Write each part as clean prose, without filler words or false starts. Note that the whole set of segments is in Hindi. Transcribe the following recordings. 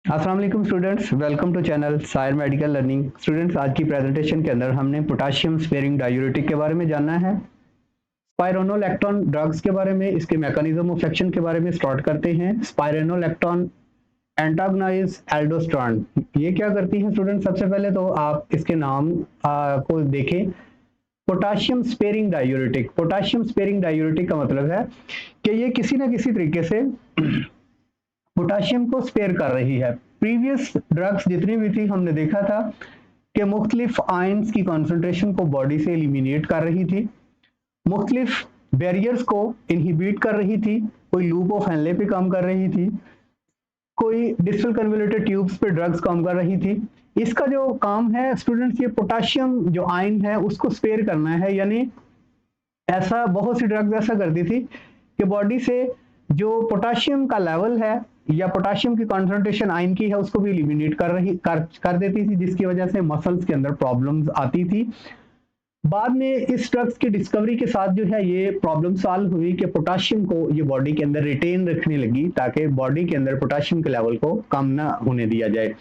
अस्सलाम वालेकुम स्टूडेंट्स, वेलकम टू चैनल सायर मेडिकल लर्निंग। स्टूडेंट्स, आज की प्रेजेंटेशन के अंदर हमने पोटाशियम स्पेयरिंग डायूरेटिक के बारे में जानना है। स्पाइरोनोलैक्टोन ड्रग्स के बारे में, इसके मैकेनिज्म ऑफ एक्शन के बारे में स्टार्ट करते हैं। Spironolactone antagonize aldosterone. ये क्या करती हैं स्टूडेंट? सबसे पहले तो आप इसके नाम को देखें। Potassium sparing diuretic. Potassium sparing diuretic का मतलब है कि ये किसी न किसी तरीके से पोटाशियम को स्पेयर कर रही है। प्रीवियस ड्रग्स जितनी भी थी, हमने देखा था कि मुख्तलिफ आयंस की कॉन्सेंट्रेशन को बॉडी से एलिमिनेट कर रही थी, मुख्तलिफ बैरियर्स को इनहिबिट कर रही थी, कोई लूप ऑफ हेनले पे काम कर रही थी, कोई डिस्टल कन्वोल्यूटेड ट्यूब्स पे ड्रग्स काम कर रही थी। इसका जो काम है स्टूडेंट्स, ये पोटाशियम जो आयन है उसको स्पेयर करना है। यानी ऐसा बहुत सी ड्रग्स ऐसा करती थी कि बॉडी से जो पोटाशियम का लेवल है या पोटाशियम की कॉन्सेंट्रेशन आयन की है उसको भी एलिमिनेट कर देती थी, जिसकी वजह से मसल्स के अंदर प्रॉब्लम्स आती थी। बाद में इस ड्रग्स की डिस्कवरी के साथ जो है ये प्रॉब्लम सॉल्व हुई कि पोटाशियम को ये बॉडी के अंदर रिटेन रखने लगी, ताकि बॉडी के अंदर पोटाशियम के लेवल को कम ना होने दिया जाए।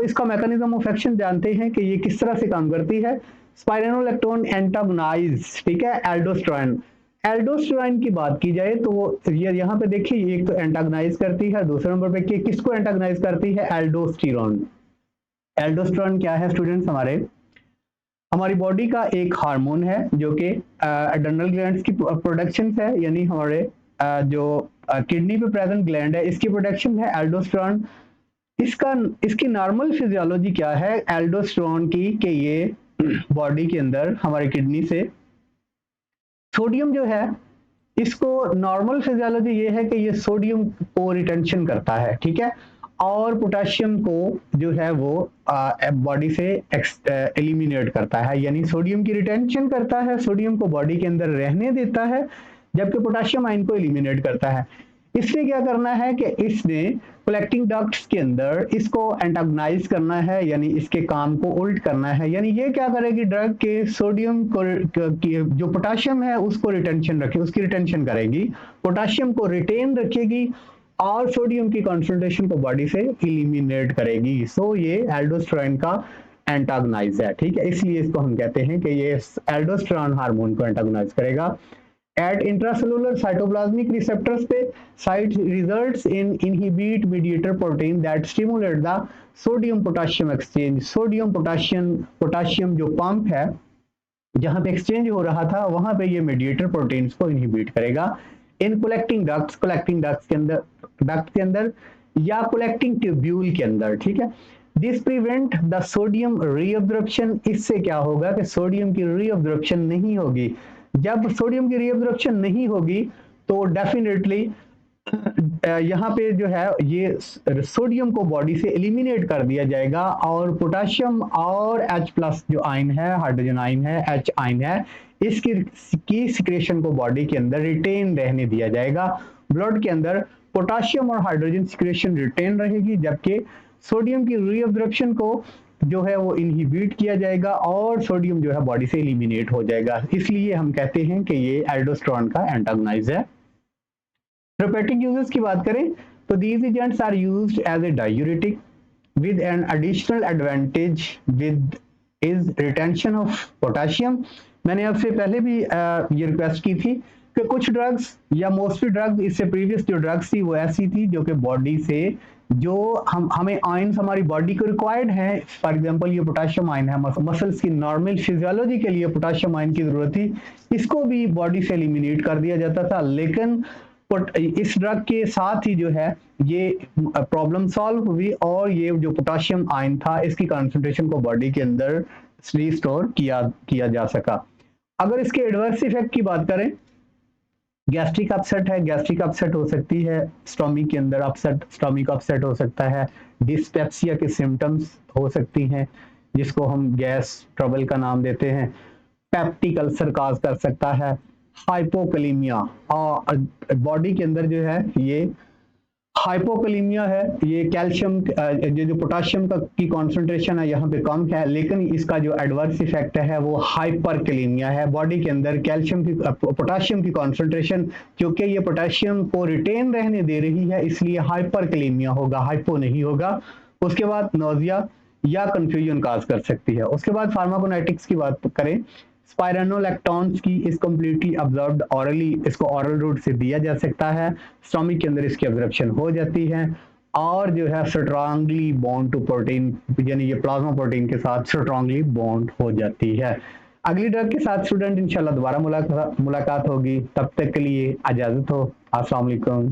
इसका मैकेनिज्म ऑफ एक्शन जानते हैं कि ये किस तरह से काम करती है। स्पाइरोनोलैक्टोन एंटागोनाइज, ठीक है, एल्डोस्टेरोन। एल्डोस्टेरोन की बात की जाए तो ये यहाँ पे देखिए, एक तो एंटागोनाइज करती है, दूसरे नंबर पे किसको एंटागोनाइज करती है? एल्डोस्टेरोन। एल्डोस्टेरोन क्या है स्टूडेंट्स? हमारी बॉडी का एक हार्मोन है जो कि एड्रेनल ग्लैंड्स की प्रोडक्शन है, यानी हमारे जो किडनी पे प्रेजेंट ग्लैंड है इसकी प्रोडक्शन है एल्डोस्टेरोन। इसका इसकी नॉर्मल फिजियोलॉजी क्या है एल्डोस्टेरोन की, कि ये बॉडी के अंदर हमारे किडनी से सोडियम जो है, इसको नॉर्मल फिजियोलॉजी ये है कि ये सोडियम को रिटेंशन करता है, ठीक है, और पोटाशियम को जो है वो बॉडी से एलिमिनेट करता है। यानी सोडियम की रिटेंशन करता है, सोडियम को बॉडी के अंदर रहने देता है, जबकि पोटाशियम आयन को एलिमिनेट करता है। इससे क्या करना है कि इसने कलेक्टिंग डक्ट्स के अंदर इसको एंटागोनाइज करना है, यानी इसके काम को उल्ट करना है। यानी ये क्या करेगी, ड्रग के सोडियम को जो पोटाशियम है उसको रिटेंशन रखे, उसकी रिटेंशन करेगी, पोटाशियम को रिटेन रखेगी और सोडियम की कॉन्सेंट्रेशन को बॉडी से इलिमिनेट करेगी। ये एल्डोस्टेरोन का एंटागोनाइज है, ठीक है, इसलिए इसको हम कहते हैं कि ये एल्डोस्टेरोन हार्मोन को एंटागोनाइज करेगा। At intracellular cytoplasmic receptors पे site results in inhibit mediator protein that stimulate the sodium potassium exchange। Sodium potassium जो पंप है जहां पे एक्सचेंज हो रहा था, वहां पे ये मीडिएटर प्रोटीन्स को इनहिबिट करेगा। इन कलेक्टिंग डक्ट्स के अंदर या कलेक्टिंग ट्यूब्यूल के अंदर, ठीक है। This prevent the sodium reabsorption. इससे क्या होगा कि सोडियम की रीअब्जॉर्प्शन नहीं होगी। जब सोडियम की रीअब्जॉर्प्शन नहीं होगी तो डेफिनेटली यहाँ पे जो है ये सोडियम को बॉडी से एलिमिनेट कर दिया जाएगा और पोटाशियम और H+ जो आयन है, हाइड्रोजन आयन है, H आयन है, इसकी सिक्रेशन को बॉडी के अंदर रिटेन रहने दिया जाएगा। ब्लड के अंदर पोटाशियम और हाइड्रोजन सिक्रेशन रिटेन रहेगी, जबकि सोडियम की रीअब्जॉर्प्शन को जो है वो इनहिबिट किया जाएगा और सोडियम जो है बॉडी से एलिमिनेट हो जाएगा। इसलिए हम कहते हैं कि ये एल्डोस्टेरोन का एंटागोनाइज है। थेरेपेटिक यूजेस की बात करें तो these agents are used as a diuretic with an additional advantage with is retention of potassium। मैंने आपसे पहले भी ये रिक्वेस्ट की थी कि कुछ ड्रग्स या मोस्टली ड्रग्स, इससे प्रीवियस जो ड्रग्स थी वो ऐसी थी जो कि बॉडी से जो हमें आयंस हमारी बॉडी को रिक्वायर्ड है, फॉर एग्जांपल ये पोटाशियम आयन है, मसल्स की नॉर्मल फिजियोलॉजी के लिए पोटाशियम आयन की जरूरत थी, इसको भी बॉडी से एलिमिनेट कर दिया जाता था। लेकिन इस ड्रग के साथ ही जो है ये प्रॉब्लम सॉल्व हुई और ये जो पोटाशियम आयन था इसकी कॉन्सेंट्रेशन को बॉडी के अंदर रिस्टोर किया जा सका। अगर इसके एडवर्स इफेक्ट की बात करें, गैस्ट्रिक अपसेट है, गैस्ट्रिक अपसेट हो सकती है, स्टोमिक के अंदर अपसेट, स्टोमिक अपसेट हो सकता है, डिस्पेप्सिया के सिम्टम्स हो सकती हैं जिसको हम गैस ट्रबल का नाम देते हैं, पेप्टिक अल्सर काज कर सकता है, हाइपोकलीमिया, और बॉडी के अंदर जो है ये हाइपोकैलेमिया है, ये कैल्शियम जो पोटाशियम का की कॉन्सेंट्रेशन है यहाँ पे कम है, लेकिन इसका जो एडवर्स इफेक्ट है वो हाइपरकैलेमिया है। बॉडी के अंदर कैल्शियम की पोटाशियम की कॉन्सेंट्रेशन, क्योंकि ये पोटाशियम को रिटेन रहने दे रही है, इसलिए हाइपरकैलेमिया होगा, हाइपो नहीं होगा। उसके बाद नोजिया या कंफ्यूजन काज कर सकती है। उसके बाद फार्माकोनाइटिक्स की बात करें, स्पाइरानोलैक्टोन्स की इज कम्प्लीटली अब्जॉर्ब्ड ऑरली, इसको ऑरल रूट से दिया जा सकता है, स्टोमिक के अंदर इसकी एब्जॉर्प्शन हो जाती है, और जो है स्ट्रांगली बॉन्ड टू प्रोटीन, यानी ये प्लाज्मा प्रोटीन के साथ स्ट्रांगली बॉन्ड हो जाती है। अगली ड्रग के साथ स्टूडेंट इंशाल्लाह दोबारा मुलाकात होगी, तब तक के लिए इजाजत हो। अस्सलाम वालेकुम।